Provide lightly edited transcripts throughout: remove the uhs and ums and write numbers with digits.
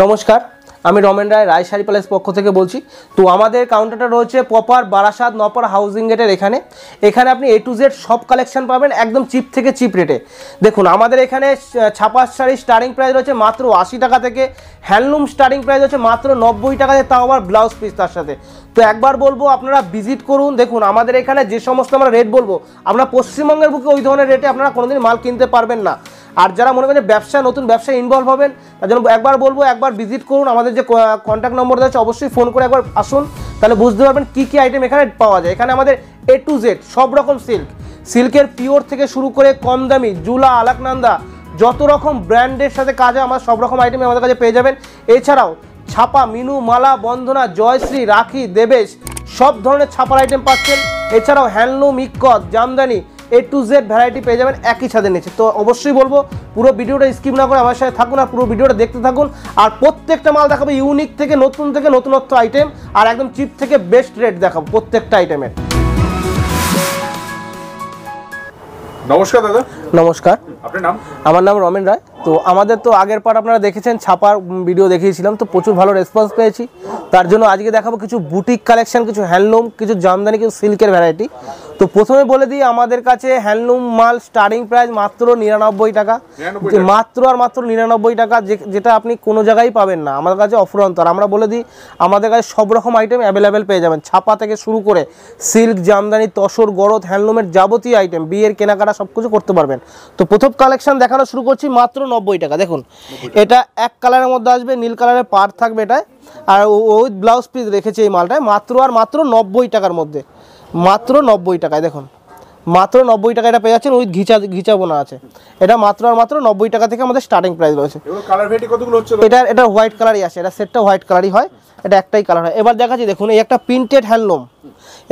নমস্কার, আমি রমেন রায়, রায় শাড়ি প্যালেস পক্ষ থেকে বলছি। তো আমাদের কাউন্টারটা রয়েছে প্রপার বারাসাত নপার হাউজিং গেটের এখানে আপনি A to Z সব কালেকশন পাবেন একদম চিপ থেকে চিপ রেটে। দেখুন আমাদের এখানে ছাপা শাড়ি স্টার্টিং প্রাইস রয়েছে মাত্র 80 টাকা থেকে, হ্যান্ডলুম স্টার্টিং প্রাইস হচ্ছে মাত্র 90 টাকাতে, তাও আবার ব্লাউজ পিস তার সাথে। তো একবার বলবো আপনারা ভিজিট করুন। দেখুন আমাদের এখানে যে সমস্ত আমরা রেট বলবো, আপনারা পশ্চিমবঙ্গের বুকে ওই ধরনের রেটে আপনারা কোনোদিন মাল কিনতে পারবেন না। আর যারা মনে করেন ব্যবসা নতুন ব্যবসায় ইনভলভ হবেন, তার জন্য একবার বলবো একবার ভিজিট করুন। আমাদের যে কন্ট্যাক্ট নম্বর আছে অবশ্যই ফোন করে একবার আসুন, তাহলে বুঝতে পারবেন কী কী আইটেম এখানে পাওয়া যায়। এখানে আমাদের A to Z সব রকম সিল্কের পিওর থেকে শুরু করে কম দামি জুলা, আলাকনন্দা, যত রকম ব্র্যান্ডের সাথে কাজ হয় আমার সব রকম আইটেম আমাদের কাছে পেয়ে যাবেন। এছাড়াও ছাপা, মিনু, মালা, বন্দনা, জয়শ্রী, রাখি, দেবেশ সব ধরনের ছাপার আইটেম পাচ্ছেন। এছাড়াও handloom, ikat, Jamdani A to Z variety পেয়ে যাবেন একই ছাদের নিচে। তো অবশ্যই বলবো পুরো ভিডিওটা স্কিপ না করে আমার সাথে থাকুন আর পুরো ভিডিওটা দেখতে থাকুন। আর প্রত্যেকটা মাল দেখাবো ইউনিক থেকে নতুনত্ব আইটেম, আর একদম চিপ থেকে বেস্ট রেট দেখাবো প্রত্যেকটা আইটেমের। নমস্কার দাদা। নমস্কার, আপনার নাম? আমার নাম রমেন রায়। তো আমাদের তো আগের পার্ট আপনারা দেখেছেন, ছাপার ভিডিও দেখিয়েছিলাম, তো প্রচুর ভালো রেসপন্স পেয়েছি। তার জন্য আজকে দেখাবো কিছু বুটিক কালেকশন, কিছু হ্যান্ডলুম, কিছু জামদানি, কিছু সিল্কের ভ্যারাইটি। তো প্রথমে বলে দিই আমাদের কাছে হ্যান্ডলুম মাল স্টার্টিং প্রাইস মাত্র 99 টাকা, মাত্র 99 টাকা, যেটা আপনি কোনো জায়গায় পাবেন না আমাদের কাছে অফুরন্ত। আর আমরা বলে দিই আমাদের কাছে সব রকম আইটেম অ্যাভেলেবেল পেয়ে যাবেন, ছাপা থেকে শুরু করে সিল্ক, জামদানি, তসর, গরদ, হ্যান্ডলুমের যাবতীয় আইটেম, বিয়ের কেনাকাটা সব কিছু করতে পারবেন। তো প্রথম কালেকশন দেখানো শুরু করছি মাত্র 90 টাকা। দেখুন এটা এক কালারের মধ্যে আসবে, নীল কালারের পাড় থাকবে এটায়, আর উইথ ব্লাউজ পিস রেখেছে এই মালটায় মাত্র 90 টাকার মধ্যে, মাত্র 90 টাকায়। দেখুন মাত্র 90 টাকা এটা পেয়ে যাচ্ছেন, উইথ ঘিচা বোনা আছে। এটা মাত্র 90 টাকা থেকে আমাদের স্টার্টিং প্রাইস রয়েছে। এটা হোয়াইট কালারই আসে, এটা সেটটা হোয়াইট কালারই হয়, এটা একটাই কালার হয়। এবার দেখাচ্ছি দেখুন এই একটা প্রিন্টেড হ্যান্ডলুম,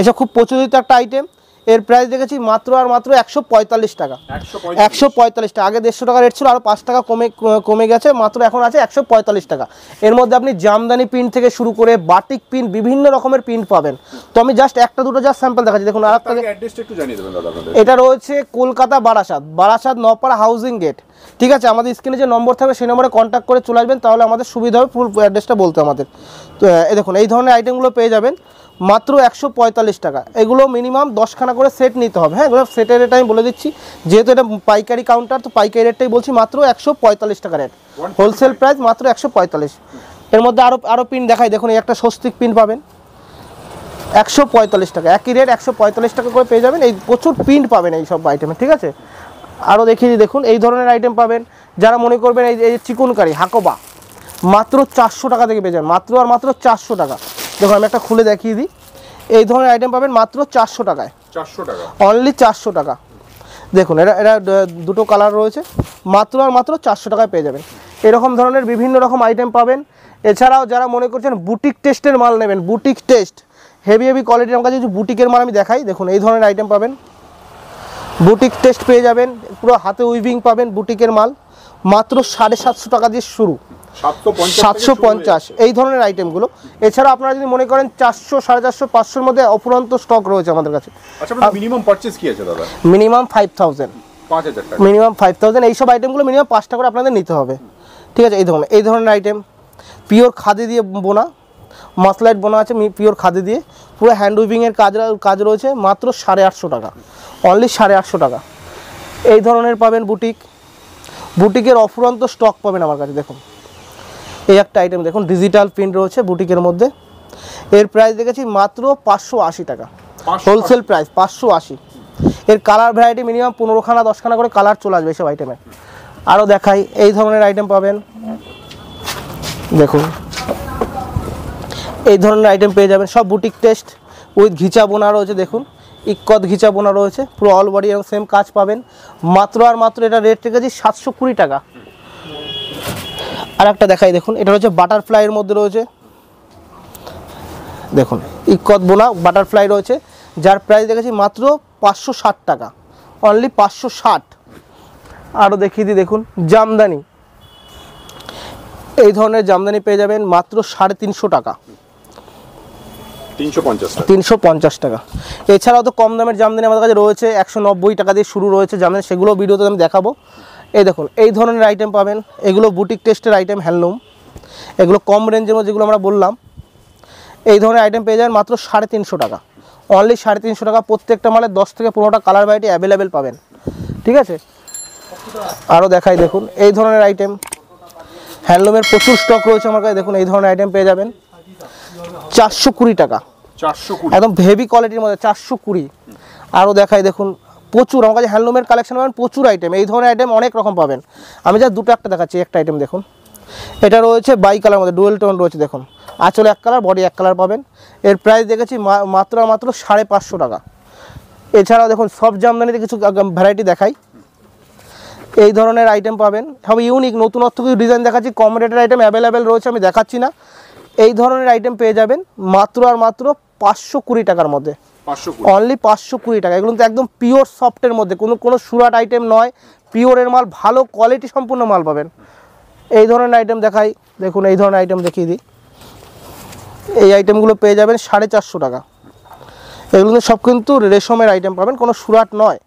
এসব খুব প্রচলিত একটা আইটেম। এর প্রাইস দেখেছি মাত্র 145 টাকা, 145 টাকা। আগে 150 টাকা রেট ছিল, আরও 5 টাকা কমে গেছে, মাত্র এখন আছে 145 টাকা। এর মধ্যে আপনি জামদানি প্রিন্ট থেকে শুরু করে বাটিক প্রিন্ট, বিভিন্ন রকমের প্রিন্ট পাবেন। তো আমি জাস্ট একটা দুটো স্যাম্পল দেখাচ্ছি। দেখুন আরেকটা, এটা রয়েছে কলকাতা বারাসাত নপাড়া হাউজিং গেট, ঠিক আছে। আমাদের স্ক্রিনে যে নম্বর থাকবে সেই নম্বরে কন্ট্যাক্ট করে চলে আসবেন, তাহলে আমাদের সুবিধা হবে ফুল অ্যাড্রেসটা বলতে আমাদের। তো দেখুন এই ধরনের আইটেমগুলো পেয়ে যাবেন মাত্র 145 টাকা। এগুলো মিনিমাম 10খানা করে সেট নিতে হবে। হ্যাঁ, এগুলো সেটের রেট আমি বলে দিচ্ছি, যেহেতু এটা পাইকারি কাউন্টার, তো পাইকারি রেটটাই বলছি, মাত্র 145 টাকা রেট, হোলসেল প্রাইস মাত্র 145। এর মধ্যে আরও প্রিন্ট দেখাই। দেখুন এই একটা স্বস্তিক প্রিন্ট পাবেন 145 টাকা, একই রেট 145 টাকা করে পেয়ে যাবেন। এই প্রচুর প্রিন্ট পাবেন এই সব আইটেমে, ঠিক আছে। আরও দেখিয়ে দিই, দেখুন এই ধরনের আইটেম পাবেন। যারা মনে করবেন এই চিকনকারি হাকোবা মাত্র 400 টাকা থেকে পেয়ে যাবেন, মাত্র 400 টাকা। দেখুন আমি একটা খুলে দেখিয়ে দিই, এই ধরনের আইটেম পাবেন মাত্র 400 টাকায়, 400 টাকা অনলি, 400 টাকা। দেখুন এটা দুটো কালার রয়েছে, মাত্র 400 টাকায় পেয়ে যাবেন। এরকম ধরনের বিভিন্ন রকম আইটেম পাবেন। এছাড়াও যারা মনে করছেন বুটিক টেস্টের মাল নেবেন, বুটিক টেস্ট হেভি কোয়ালিটির, আমার কাছে কিছু বুটিকের মাল আমি দেখাই। দেখুন এই ধরনের আইটেম পাবেন, বুটিক টেস্ট পেয়ে যাবেন, পুরো হাতে উইভিং পাবেন বুটিকের মাল, মাত্র 750 টাকা দিয়ে শুরু, 750 এই ধরনের আইটেমগুলো। এছাড়া আপনারা যদি মনে করেন 400, 450, 500-র মধ্যে অফুরন্ত স্টক রয়েছে আমাদের কাছে। মিনিমাম পারচেজ কি আছে দাদা? Minimum 5000, minimum 5000। এইসব আইটেমগুলো মিনিমাম 5টা করে আপনাদের নিতে হবে, ঠিক আছে। এই ধরনের আইটেম পিওর খাদি দিয়ে বোনা, মাসলাইট বোনা আছে পিওর খাদি দিয়ে, পুরো হ্যান্ড উইভিংয়ের কাজ রয়েছে, মাত্র 850 টাকা, অনলি 850 টাকা। এই ধরনের পাবেন বুটিকের অফুরন্ত স্টক পাবেন আমার কাছে। দেখুন এই একটা আইটেম দেখুন, ডিজিটাল প্রিন্ট রয়েছে বুটিকের মধ্যে, এর প্রাইস দেখেছি মাত্র 580 টাকা, হোলসেল প্রাইস 580। এর কালার ভ্যারাইটি মিনিমাম 15খানা 10খানা করে কালার চলে আসবে এইসব আইটেমে। আরও দেখাই, এই ধরনের আইটেম পাবেন। দেখুন এই ধরনের আইটেম পেয়ে যাবেন, সব বুটিক টেস্ট উইথ ঘিচা বোনা রয়েছে। দেখুন ইক্কত ঘিচা বোনা রয়েছে, পুরো অল বডি এবং সেম কাজ পাবেন, মাত্র এটা রেট রেখেছি 720 টাকা। আর একটা দেখাই, দেখুন এটা হচ্ছে বাটারফ্লাইয়ের মধ্যে রয়েছে। দেখুন ইক্কত বোনা বাটারফ্লাই রয়েছে, যার প্রাইস দেখেছি মাত্র 560 টাকা, অনলি 560। আরও দেখিয়ে দিই, দেখুন জামদানি, এই ধরনের জামদানি পেয়ে যাবেন মাত্র 350 টাকা, 350 টাকা। এছাড়াও তো কম দামের জামদানি আমাদের কাছে রয়েছে, 190 টাকা দিয়ে শুরু রয়েছে জামদানি, সেগুলো ভিডিওতে আমি দেখাবো। এই দেখুন এই ধরনের আইটেম পাবেন, এগুলো বুটিক টেস্টের আইটেম, হ্যান্ডলুম এগুলো কম রেঞ্জের মধ্যে যেগুলো আমরা বললাম, এই ধরনের আইটেম পেয়ে যাবেন মাত্র 350 টাকা, অনলি 350 টাকা। প্রত্যেকটা মালে 10 থেকে 15টা কালার ভ্যারাইটি অ্যাভেলেবেল পাবেন, ঠিক আছে। আরও দেখাই দেখুন এই ধরনের আইটেম, হ্যান্ডলুমের প্রচুর স্টক রয়েছে আমার কাছে। দেখুন এই ধরনের আইটেম পেয়ে যাবেন 420 টাকা, 420 একদম হেভি কোয়ালিটির মধ্যে 420। আরও দেখাই দেখুন প্রচুর আমার কাছে হ্যান্ডলুমের কালেকশন পাবেন, প্রচুর আইটেম, এই ধরনের আইটেম অনেক রকম পাবেন। আমি যা দুটো একটা দেখাচ্ছি, একটা আইটেম দেখুন, এটা রয়েছে বাই কালার মধ্যে, ডুয়েল টোন রয়েছে দেখুন, আঁচলে এক কালার বডি এক কালার পাবেন। এর প্রাইস দেখেছি মাত্র 550 টাকা। এছাড়াও দেখুন সব জামদানিতে কিছু ভ্যারাইটি দেখাই, এই ধরনের আইটেম পাবেন, সব ইউনিক নতুনত্ব কিছু ডিজাইন দেখাচ্ছি। কম রেটের আইটেম অ্যাভেলেবেল রয়েছে, আমি দেখাচ্ছি না। এই ধরনের আইটেম পেয়ে যাবেন মাত্র আর মাত্র 520 টাকার মধ্যে, 520 অনলি 520 টাকা। এগুলো তো একদম পিওর সফটের মধ্যে, কোনো সুরাট আইটেম নয়, পিওরের মাল, ভালো কোয়ালিটি সম্পূর্ণ মাল পাবেন। এই ধরনের আইটেম দেখাই দেখুন, এই ধরনের আইটেম দেখিয়ে দিই। এই আইটেমগুলো পেয়ে যাবেন 450 টাকা। এগুলো সব কিন্তু রেশমের আইটেম পাবেন, কোনো সুরাট নয়।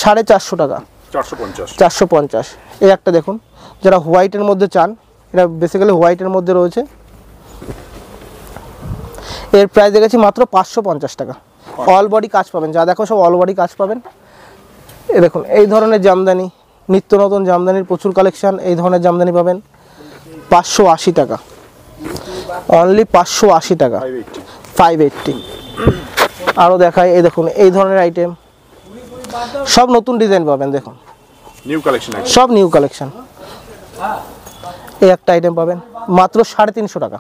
450 টাকা, 450। এই একটা দেখুন, যারা হোয়াইটের মধ্যে চান, এটা বেসিক্যালি হোয়াইটের মধ্যে রয়েছে। এর প্রাইস দেখেছি মাত্র 550 টাকা। অল বডি কাজ পাবেন, যা দেখো সব অল বডি কাজ পাবেন। এ দেখুন এই ধরনের জামদানি, নিত্য নতুন জামদানির প্রচুর কালেকশন। এই ধরনের জামদানি পাবেন 580 টাকা, অনলি 580 টাকা, 580। আরও দেখায় এই দেখুন এই ধরনের আইটেম, সব নতুন ডিজাইন পাবেন, দেখুন নিউ কালেকশন, সব নিউ কালেকশন। এই একটা আইটেম পাবেন মাত্র 350 টাকা,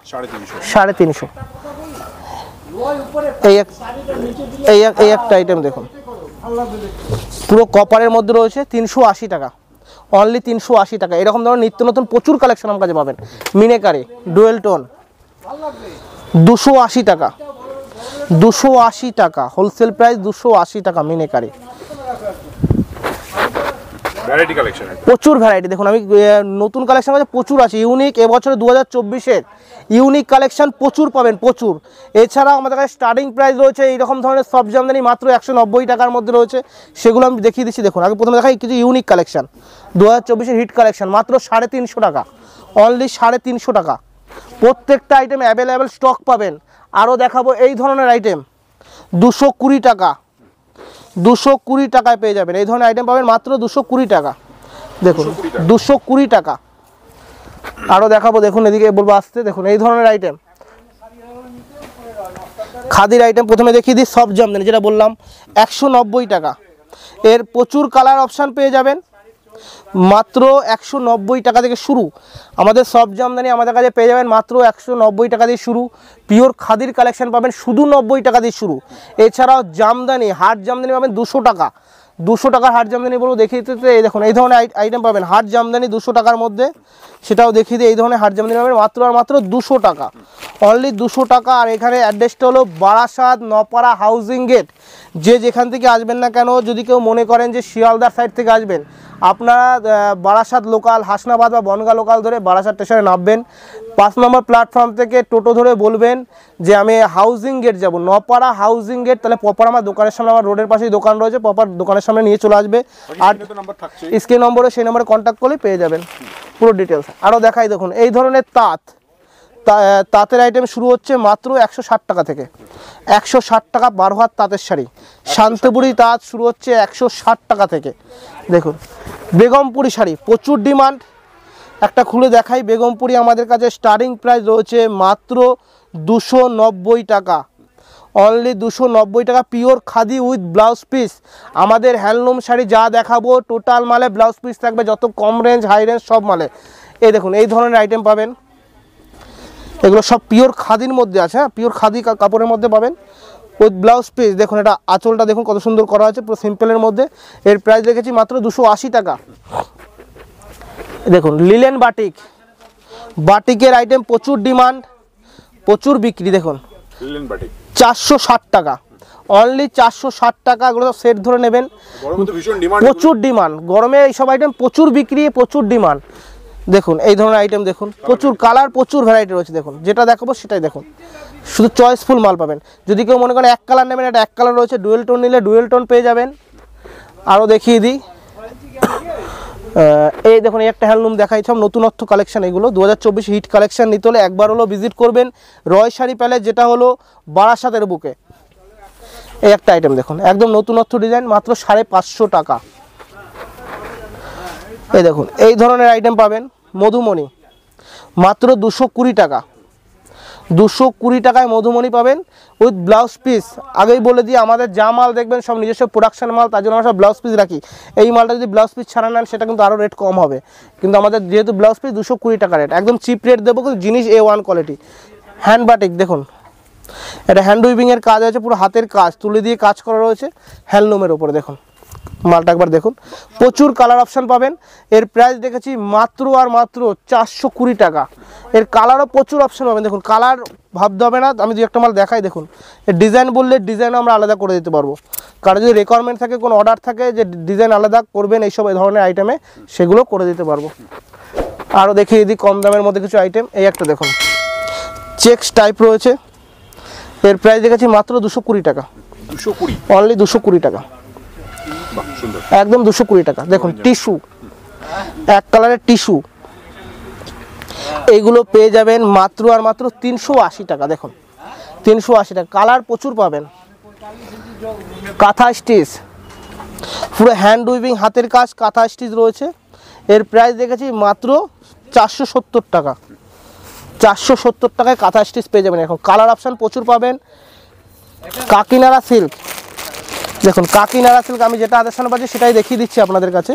350। এই একটা আইটেম দেখুন, পুরো কপারের মধ্যে রয়েছে, 380 টাকা, অনলি 380 টাকা। এরকম ধরনের নিত্য নতুন প্রচুর কালেকশন আমার কাছে পাবেন। মিনেকারি ডুয়েল টোন 280 টাকা, 280 টাকা হোলসেল প্রাইস, 280 টাকা মিনেকারি। ভ্যারাইটি কালেকশন, প্রচুর ভ্যারাইটি দেখুন, আমি নতুন কালেকশন আছে প্রচুর আছে, ইউনিক। এবছরে 2024-এর ইউনিক কালেকশন প্রচুর পাবেন, প্রচুর। এছাড়াও আমাদের কাছে স্টার্টিং প্রাইস রয়েছে এইরকম ধরনের সব জামদানি মাত্র 190 টাকার মধ্যে রয়েছে, সেগুলো আমি দেখিয়ে দিচ্ছি। দেখুন আগে প্রথমে দেখাই কিছু ইউনিক কালেকশন, 2024-এর হিট কালেকশন, মাত্র 350 টাকা, অনলি 350 টাকা। প্রত্যেকটা আইটেম অ্যাভেলেবেল স্টক পাবেন। আরও দেখাবো এই ধরনের আইটেম 220 টাকা, 220 টাকায় পেয়ে যাবেন। এই ধরনের আইটেম পাবেন মাত্র 220 টাকা, দেখুন 220 টাকা। আরও দেখাবো দেখুন, এদিকে বলবো আসতে, দেখুন এই ধরনের আইটেম, খাদির আইটেম প্রথমে দেখিয়ে দিই। সব জামদানি যেটা বললাম 190 টাকা। এর প্রচুর কালার অপশান পেয়ে যাবেন, মাত্র 190 টাকা থেকে শুরু। আমাদের সব জামদানি আমাদের কাছে পেয়ে যাবেন মাত্র 190 টাকা দিয়ে শুরু। পিওর খাদির কালেকশন পাবেন শুধু 90 টাকা দিয়ে শুরু। এছাড়াও জামদানি, হাট জামদানি পাবেন 200 টাকা, 200 টাকার হাট জামদানি বলবো দেখিয়ে দিতে। এই দেখুন এই ধরনের আইটেম পাবেন, হাট জামদানি 200 টাকার মধ্যে, সেটাও দেখিয়ে দিই। এই ধরনের হাট জামদানি পাবেন মাত্র আর মাত্র 200 টাকা, অনলি 200 টাকা। আর এখানে অ্যাড্রেসটা হলো বারাসাত নপাড়া হাউজিং গেট। যে যেখান থেকে আসবেন না কেন, যদি কেউ মনে করেন যে শিয়ালদার সাইড থেকে আসবেন, আপনারা বারাসাত লোকাল, হাসনাবাদ বা বনগা লোকাল ধরে বারাসাত স্টেশনে নামবেন। 5 নম্বর প্ল্যাটফর্ম থেকে টোটো ধরে বলবেন যে আমি হাউজিং গেট যাব, নপাড়া হাউজিং গেট, তাহলে প্রপার আমার দোকানের সামনে, আমার রোডের পাশেই দোকান রয়েছে, প্রপার দোকানের সামনে নিয়ে চলে আসবে। আর স্ক্রিন নম্বরে, সেই নম্বরে কন্ট্যাক্ট করলে পেয়ে যাবেন পুরো ডিটেলস। আরও দেখাই দেখুন এই ধরনের তাঁতের আইটেম শুরু হচ্ছে মাত্র 160 টাকা থেকে, 160 টাকা 12 হাত তাঁতের শাড়ি। শান্তিপুরি তাঁত শুরু হচ্ছে 160 টাকা থেকে। দেখুন বেগমপুরি শাড়ি প্রচুর ডিমান্ড, একটা খুলে দেখাই। বেগমপুরি আমাদের কাছে স্টার্টিং প্রাইস রয়েছে মাত্র 290 টাকা, অনলি 290 টাকা। Pure khadi with blouse piece. আমাদের হ্যান্ডলুম শাড়ি যা দেখাবো টোটাল মালে ব্লাউজ পিস থাকবে, যত কম রেঞ্জ হাই রেঞ্জ সব মালে। এই দেখুন এই ধরনের আইটেম পাবেন, এগুলো সব পিওর খাদির মধ্যে আছে, হ্যাঁ পিওর খাদি কাপড়ের মধ্যে পাবেন উইথ ব্লাউজ পিস। দেখুন এটা আঁচলটা দেখুন কত সুন্দর করা আছে, পুরো সিম্পলের মধ্যে। এর প্রাইস রেখেছি মাত্র 280 টাকা। দেখুন লিলেন বাটিক, বাটিকের আইটেম প্রচুর ডিমান্ড, প্রচুর বিক্রি। দেখুন লিলেন বাটিক 460 টাকা, অনলি 460 টাকা। এগুলো সব সেট ধরে নেবেন, প্রচুর ডিমান্ড। গরমে এইসব আইটেম প্রচুর বিক্রি, প্রচুর ডিমান্ড। দেখুন এই ধরনের আইটেম দেখুন, প্রচুর কালার, প্রচুর ভ্যারাইটি রয়েছে। দেখুন যেটা দেখাবো সেটাই দেখুন, শুধু চয়েসফুল মাল পাবেন। যদি কেউ মনে করেন এক কালার নেবেন, এটা এক কালার রয়েছে, ডুয়েল টোন নিলে ডুয়েল টোন পেয়ে যাবেন। আরও দেখিয়ে দিই এই দেখুন এই একটা হ্যান্ডলুম দেখাই, সব নতুনত্ব কালেকশন এগুলো 2024 হিট কালেকশন নিতে হলে একবার হলো ভিজিট করবেন রয় শাড়ি প্যালেস, যেটা হলো বারাসাতের বুকে। এই একটা আইটেম দেখুন একদম নতুনত্ব ডিজাইন, মাত্র 550 টাকা। এই দেখুন এই ধরনের আইটেম পাবেন মধুমণি, মাত্র 220 টাকা। 220 টাকায় মধুমণি পাবেন উইথ ব্লাউজ পিস। আগেই বলে দিই আমাদের যা মাল দেখবেন সব নিজস্ব প্রোডাকশন মাল, তার জন্য আমরা সব ব্লাউজ পিস রাখি। এই মালটা যদি ব্লাউজ পিস ছাড়া নেন সেটা কিন্তু আরও রেট কম হবে, কিন্তু আমাদের যেহেতু ব্লাউজ পিস 220 টাকা রেট, একদম চিপ রেট দেবো, কিন্তু জিনিস A1 কোয়ালিটি। হ্যান্ড বাটিক দেখুন, এটা হ্যান্ড উইভিংয়ের কাজ আছে, পুরো হাতের কাজ, তুলে দিয়ে কাজ করা রয়েছে হ্যান্ডলুমের ওপরে। দেখুন মালটা একবার দেখুন, প্রচুর কালার অপশান পাবেন। এর প্রাইস দেখেছি মাত্র আর মাত্র 420 টাকা। এর কালারও প্রচুর অপশান পাবেন, দেখুন কালার ভাবতে হবে না, আমি দু একটা মাল দেখাই। দেখুন এর ডিজাইন বললে ডিজাইন আমরা আলাদা করে দিতে পারবো, কারো যদি রিকোয়ারমেন্ট থাকে, কোনো অর্ডার থাকে যে ডিজাইন আলাদা করবেন এইসব এই ধরনের আইটেমে, সেগুলো করে দিতে পারবো। আরও দেখিয়ে দিই কম দামের মধ্যে কিছু আইটেম। এই একটা দেখুন চেকস টাইপ রয়েছে, এর প্রাইস দেখেছি মাত্র 220 টাকা। 220 অনলি 220 টাকা, একদম 220 টাকা। দেখুন টিস্যু, এক কালারের টিস্যু, এইগুলো পেয়ে যাবেন মাত্র আর মাত্র 380 টাকা। দেখুন 380 টাকা, কালার প্রচুর পাবেন। কাঁথা স্টিচ, পুরো হ্যান্ড উইভিং হাতের কাজ কাঁথা স্টিচ রয়েছে, এর প্রাইস দেখেছি মাত্র 470 টাকা। 470 টাকায় কাঁথা স্টিচ পেয়ে যাবেন। এখন কালার অপশান প্রচুর পাবেন। কাকিনাড়া সিল্ক, দেখুন কাকিনাড়া সিল্ক আমি যেটা আদেশ পাচ্ছি সেটাই দেখিয়ে দিচ্ছি আপনাদের কাছে।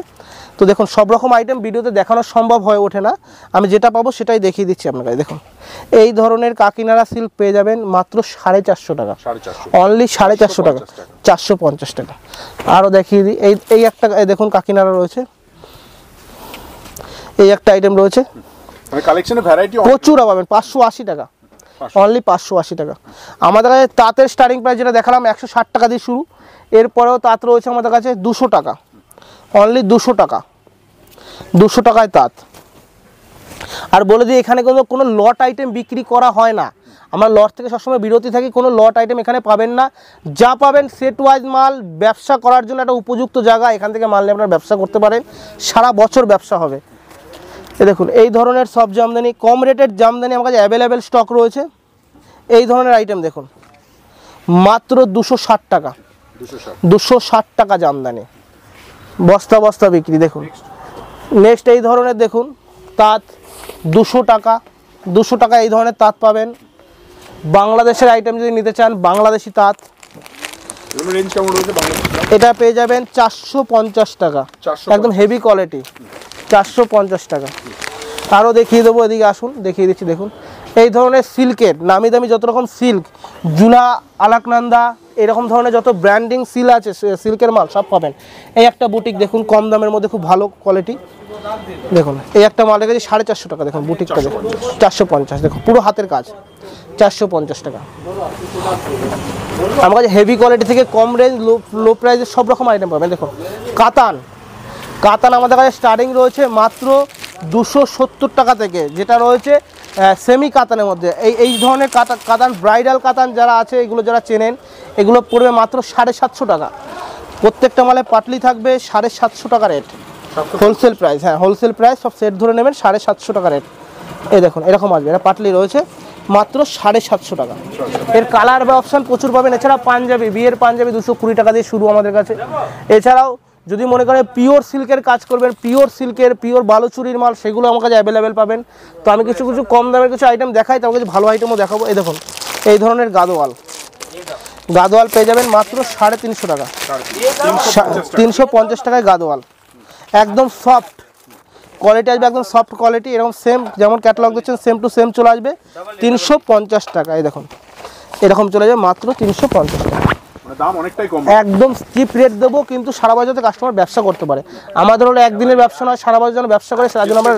তো দেখুন সব রকম আইটেম ভিডিওতে দেখানো সম্ভব হয়ে ওঠে না, আমি যেটা পাবো সেটাই দেখিয়ে দিচ্ছি আপনার কাছে। দেখুন এই ধরনের কাকিনাড়া সিল্ক পেয়ে যাবেন মাত্র 450 টাকা, অনলি 450 টাকা, 450 টাকা। আরও দেখিয়ে দিই, এই একটা দেখুন কাকিনাড়া রয়েছে, এই একটা আইটেম রয়েছে, প্রচুর পাবেন 580 টাকা, অনলি 580 টাকা। আমাদের কাছে তাঁতের স্টার্টিং প্রাইস যেটা দেখালাম 160 টাকা দিয়ে শুরু, এরপরেও তাঁত রয়েছে আমাদের কাছে 200 টাকা, অনলি 200 টাকা, 200 টাকায় তাঁত। আর বলে দিই এখানে কোনো লট আইটেম বিক্রি করা হয় না, আমরা লট থেকে সবসময় বিরতি থাকি, কোনো লট আইটেম এখানে পাবেন না। যা পাবেন সেট ওয়াইজ মাল, ব্যবসা করার জন্য একটা উপযুক্ত জায়গা, এখান থেকে মাল নিয়ে আপনারা ব্যবসা করতে পারেন, সারা বছর ব্যবসা হবে। দেখুন এই ধরনের সব জামদানি, কম রেটের জামদানি আমার কাছে অ্যাভেলেবেল স্টক রয়েছে। এই ধরনের আইটেম দেখুন মাত্র 260 টাকা, 260 টাকা জামদানি, বস্তা বস্তা বিক্রি। দেখুন নেক্সট এই ধরনের দেখুন তাঁত 200 টাকা, 200 টাকা এই ধরনের তাঁত পাবেন। বাংলাদেশের আইটেম যদি নিতে চান বাংলাদেশি তাঁত, এটা পেয়ে যাবেন 450 টাকা, একদম হেভি কোয়ালিটি, 450 টাকা। আরও দেখিয়ে দেবো, এদিকে আসুন দেখিয়ে দিচ্ছি। দেখুন এই ধরনের সিল্কের নামি দামি যত রকম সিল্ক, জুলা, আলাকনন্দা, এরকম ধরনের যত ব্র্যান্ডিং সিল আছে সিল্কের মাল সব পাবেন। এই একটা বুটিক দেখুন কম দামের মধ্যে খুব ভালো কোয়ালিটি, দেখুন এই একটা মাল রেখেছি 450 টাকা। দেখুন বুটিকটা দেখুন 450, দেখুন পুরো হাতের কাজ 450 টাকা। আমার কাছে হেভি কোয়ালিটি থেকে কম রেঞ্জ লো প্রাইসের সব রকম আইটেম পাবেন। দেখুন কাতান, কাতান আমাদের কাছে স্টার্টিং রয়েছে মাত্র 270 টাকা থেকে, যেটা রয়েছে সেমি কাতানের মধ্যে। এই ধরনের কাতান ব্রাইডাল কাতান যারা আছে, এগুলো যারা চেনেন, এগুলো পড়বে মাত্র 750 টাকা। প্রত্যেকটা মালে পাটলি থাকবে, 750 টাকা রেট, হোলসেল প্রাইস। হ্যাঁ হোলসেল প্রাইস, সব সেট ধরে নেবেন 750 টাকা রেট। এই দেখুন এরকম আসবে, এটা পাটলি রয়েছে মাত্র 750 টাকা। এর কালার বা অপশান প্রচুর পাবেন। এছাড়া পাঞ্জাবি, বিয়ের পাঞ্জাবি 220 টাকা দিয়ে শুরু আমাদের কাছে। এছাড়াও যদি মনে করেন পিওর সিল্কের কাজ করবেন, পিওর সিল্কের পিওর বালুচুরির মাল, সেগুলো আমার কাছে অ্যাভেলেবেল পাবেন। তো আমি কিছু কিছু কম দামের কিছু আইটেম দেখাই, তার কাছে ভালো আইটেমও দেখাবো। এই দেখুন এই ধরনের গাদোয়াল, গাদোয়াল পেয়ে যাবেন মাত্র 350 টাকা, 350 টাকায় গাদোয়াল, একদম সফট কোয়ালিটি আসবে, একদম সফট কোয়ালিটি। এরকম সেম যেমন ক্যাটালগ দিচ্ছেন সেম টু সেম চলে আসবে 350 টাকা। এই দেখুন এরকম চলে যাবে মাত্র 350 টাকা, একদম চিপ রেট দেবো, কিন্তু সারা বছর যাতে কাস্টমার ব্যবসা করতে পারে। আমাদের হলো একদিনের ব্যবসা নয়, সারা বছর যেন ব্যবসা করে, সেটার জন্য আমরা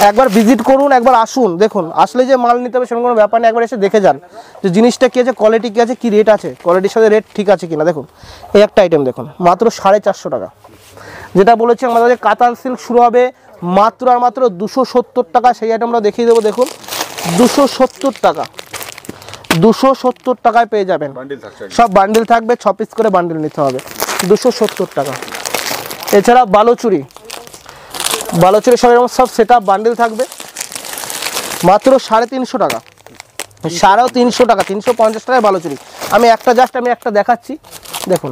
একবার ভিজিট করুন, একবার আসুন, দেখুন আসলে যে মাল নিতে হবে সেরকম কোনো ব্যাপার নেই, একবার এসে দেখে যান যে জিনিসটা কী আছে, কোয়ালিটি কী আছে, কী রেট আছে, কোয়ালিটির সাথে রেট ঠিক আছে কিনা। দেখুন এই একটা আইটেম দেখুন মাত্র 450 টাকা, যেটা বলেছি আমাদের কাতান সিল্ক শুরু হবে মাত্র আর মাত্র 270 টাকা। সেই আইটেমটা দেখিয়ে দেবো। দেখুন 270 টাকা, 270 টাকায় পেয়ে যাবেন, সব বান্ডিল থাকবে, 6 পিস করে বান্ডিল নিতে হবে, 270 টাকা। এছাড়া বালুচুরি, বালুচরি সব এরকম সব সেট আপ বান্ডেল থাকবে মাত্র 350 টাকা, 350 টাকা, 350 টাকায় বালুচরি। আমি একটা দেখাচ্ছি, দেখুন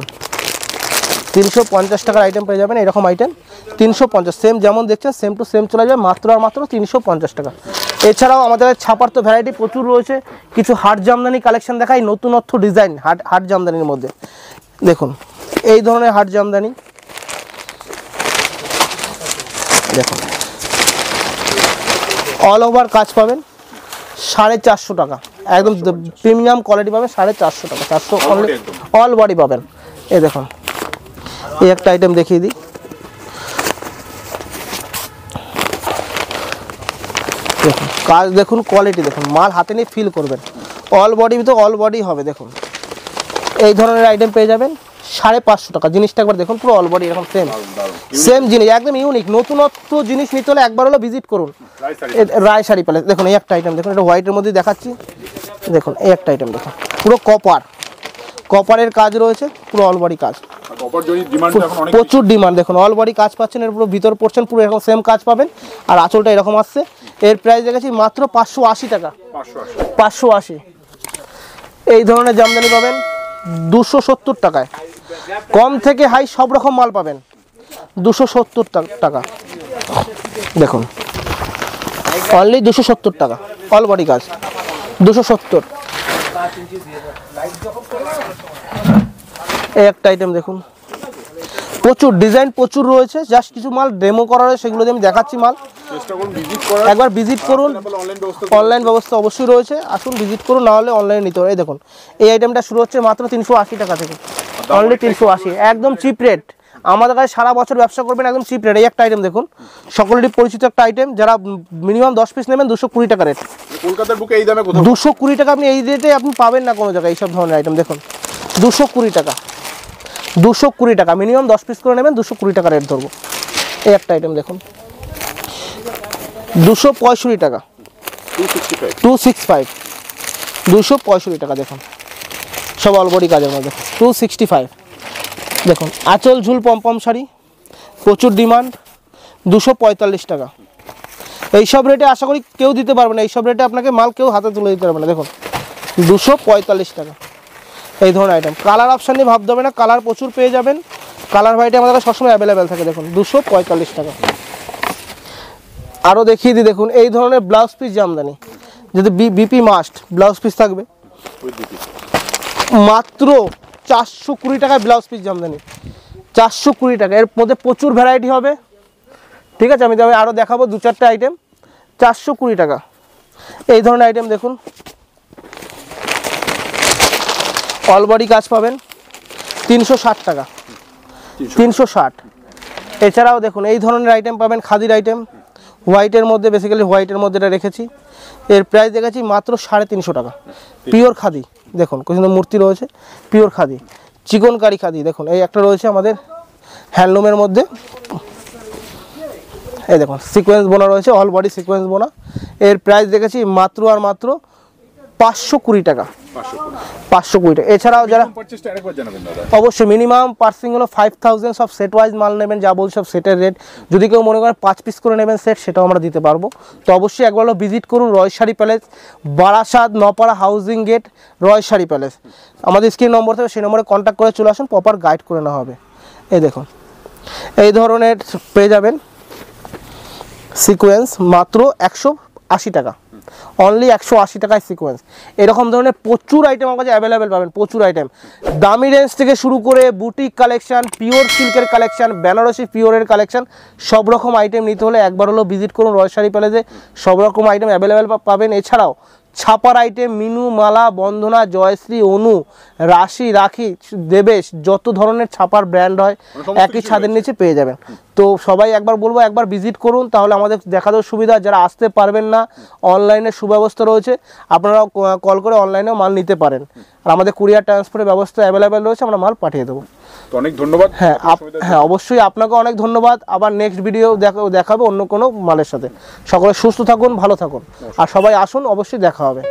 350 টাকার আইটেম পেয়ে যাবেন, এরকম আইটেম 350, সেম যেমন দেখছেন সেম টু সেম চলে যাবে মাত্র আর মাত্র 350 টাকা। এছাড়াও আমাদের ছাপার তো ভ্যারাইটি প্রচুর রয়েছে, কিছু হাট জামদানি কালেকশন দেখাই, নতুনত্ব ডিজাইন হাট জামদানির মধ্যে। দেখুন এই ধরনের হাট জামদানি, দেখুন অল ওভার কাজ পাবেন 450 টাকা, একদম প্রিমিয়াম কোয়ালিটি পাবেন 450 টাকা, 400 অল বডি পাবেন। এই দেখুন এই একটা আইটেম দেখিয়ে দিই, দেখুন কাজ দেখুন, কোয়ালিটি দেখুন, মাল হাতে নিয়ে ফিল করবেন, অল বডি তো অল বডি হবে। দেখুন এই ধরনের আইটেম পেয়ে যাবেন 550 টাকা, জিনিসটা একবার দেখুন পুরো অল বডি এরকম সেম জিনিস, একদম ইউনিক নতুনত্ব জিনিস নিতে হলে একবার হলো ভিজিট করুন রায় শাড়ি প্যালেস। দেখুন এই একটা আইটেম দেখুন, এটা হোয়াইটের মধ্যে দেখাচ্ছি, দেখুন এই একটা আইটেম দেখুন পুরো কপারের কাজ রয়েছে, পুরো অল বডি কাজ, প্রচুর ডিমান্ড। দেখুন অল বডি কাজ পাচ্ছেন, এর পুরো ভিতর পোর্শন পুরো এরকম সেম কাজ পাবেন, আর আঁচলটা এরকম আসছে। এর প্রাইস দেখেছি মাত্র 580 টাকা, 580। এই ধরনের জামদানি পাবেন 270 টাকায়, কম থেকে হাই সব রকম মাল পাবেন 270 টাকা। দেখুন অনলি 270 টাকা, অল বডি কাজ 270। এই একটা আইটেম দেখুন, প্রচুর ডিজাইন প্রচুর রয়েছে, জাস্ট কিছু মাল ডেমো করা রয়েছে, সেগুলো আমি দেখাচ্ছি মাল, একবার ভিজিট করুন। অনলাইন ব্যবস্থা অবশ্যই রয়েছে, আসুন ভিজিট করুন, না হলে অনলাইনে নিতে হবে। এই দেখুন এই আইটেমটা শুরু হচ্ছে মাত্র 380 টাকা থেকে, অনলি 380, একদম চিপ রেট। আমাদের কাছে সারা বছর ব্যবসা করবেন, একদম চিপ রেট। এই একটা আইটেম দেখুন, সকলেরই পরিচিত একটা আইটেম, যারা মিনিমাম 10 পিস নেবেন 220 টাকা রেট, কলকাতার বুকে এই দামে কোথাও 220 টাকা আপনি এই রেটে আপনি পাবেন না কোনো জায়গায়। এইসব ধরনের আইটেম দেখুন 220 টাকা, 220 টাকা, মিনিমাম 10 পিস করে নেবেন 220 টাকা রেট ধরবো। এই একটা আইটেম দেখুন 265 টাকা, 265, 265 টাকা। দেখুন সব অল বডি কাজের মধ্যে 265। দেখুন আঁচল ঝুল পমপম শাড়ি, প্রচুর ডিমান্ড, 245 টাকা। এইসব রেটে আশা করি কেউ দিতে পারবে না, এইসব রেটে আপনাকে মাল কেউ হাতে তুলে দিতে পারবে না। দেখুন 245 টাকা এই ধরনের আইটেম। কালার অপশান নিয়ে ভাবতে হবে না, কালার প্রচুর পেয়ে যাবেন, কালার ভ্যারাইটি আমাদের কাছে সবসময় অ্যাভেলেবেল থাকে। দেখুন 245 টাকা। আরও দেখিয়ে দিই, দেখুন এই ধরনের ব্লাউজ পিস জামদানি, যদি বিপি মাস্ট ব্লাউজ পিস থাকবে মাত্র 420 টাকায়, ব্লাউজ পিস জামদানি 420 টাকা। এর মধ্যে প্রচুর ভ্যারাইটি হবে, ঠিক আছে, আমি আরও দেখাবো 2-4টা আইটেম, 420 টাকা এই ধরনের আইটেম। দেখুন অল বডি কাজ পাবেন 360 টাকা, 360। এছাড়াও দেখুন এই ধরনের আইটেম পাবেন, খাদির আইটেম, হোয়াইটের মধ্যে, বেসিক্যালি হোয়াইটের মধ্যে এটা রেখেছি, এর প্রাইস দেখেছি মাত্র 350 টাকা, পিওর খাদি। দেখুন কিন্তু মূর্তি রয়েছে, পিওর খাদি, চিকনকারি খাদি। দেখুন এই একটা রয়েছে আমাদের হ্যান্ডলুমের মধ্যে, এই দেখুন সিকোয়েন্স বোনা রয়েছে, অল বডি সিকোয়েন্স বোনা, এর প্রাইস দেখেছি মাত্র আর মাত্র 520 টাকা, 520 টাকা। এছাড়াও যারা অবশ্যই মিনিমাম পার্সিং হলো 5000, সব সেট ওয়াইজ মাল নেবেন, যা বলছি সব সেটের রেট। যদি কেউ মনে করেন 5 পিস করে নেবেন সেট, সেটাও আমরা দিতে পারবো। তো অবশ্যই একবার হলো ভিজিট করুন রয় শাড়ি প্যালেস, বারাসাত নপাড়া housing gate, Roy sari palace. আমাদের স্ক্রিন নম্বর থেকে সেই নম্বরে কন্ট্যাক্ট করে চলে আসুন, প্রপার গাইড করে নেওয়া হবে। এই দেখুন এই ধরনের পেয়ে যাবেন সিকোয়েন্স মাত্র 180 টাকা, অনলি 180 টাকায় সিকোয়েন্স। এরকম ধরনের প্রচুর আইটেম আমার কাছে অ্যাভেলেবেল পাবেন, প্রচুর আইটেম, দামি রেঞ্জ থেকে শুরু করে বুটিক কালেকশন, পিওর সিল্কের কালেকশন, বেনারসি পিওরের কালেকশন, সব রকম আইটেম নিতে হলে একবার হলো ভিজিট করুন রয় শাড়ি প্যালেসে, সব রকম আইটেম অ্যাভেলেবেল পাবেন। এছাড়াও ছাপার আইটেম, মিনু, মালা, বন্দনা, জয়শ্রী, অনু, রাশি, রাখি, দেবেশ, যত ধরনের ছাপার ব্র্যান্ড হয় একই ছাদের নিচে পেয়ে যাবেন। তো সবাই একবার বলবো একবার ভিজিট করুন, তাহলে আমাদের দেখানোর সুবিধা। যারা আসতে পারবেন না, অনলাইনে সুব্যবস্থা রয়েছে, আপনারা কল করে অনলাইনেও মাল নিতে পারেন, আর আমাদের কুরিয়ার ট্রান্সপোর্টের ব্যবস্থা অ্যাভেলেবেল রয়েছে, আমরা মাল পাঠিয়ে দেবো। তো অনেক ধন্যবাদ। হ্যাঁ অবশ্যই আপনাকে অনেক ধন্যবাদ। আবার নেক্সট ভিডিও দেখাবো অন্য কোনো মালের সাথে। সকলে সুস্থ থাকুন, ভালো থাকুন, আর সবাই আসুন, অবশ্যই দেখা হবে।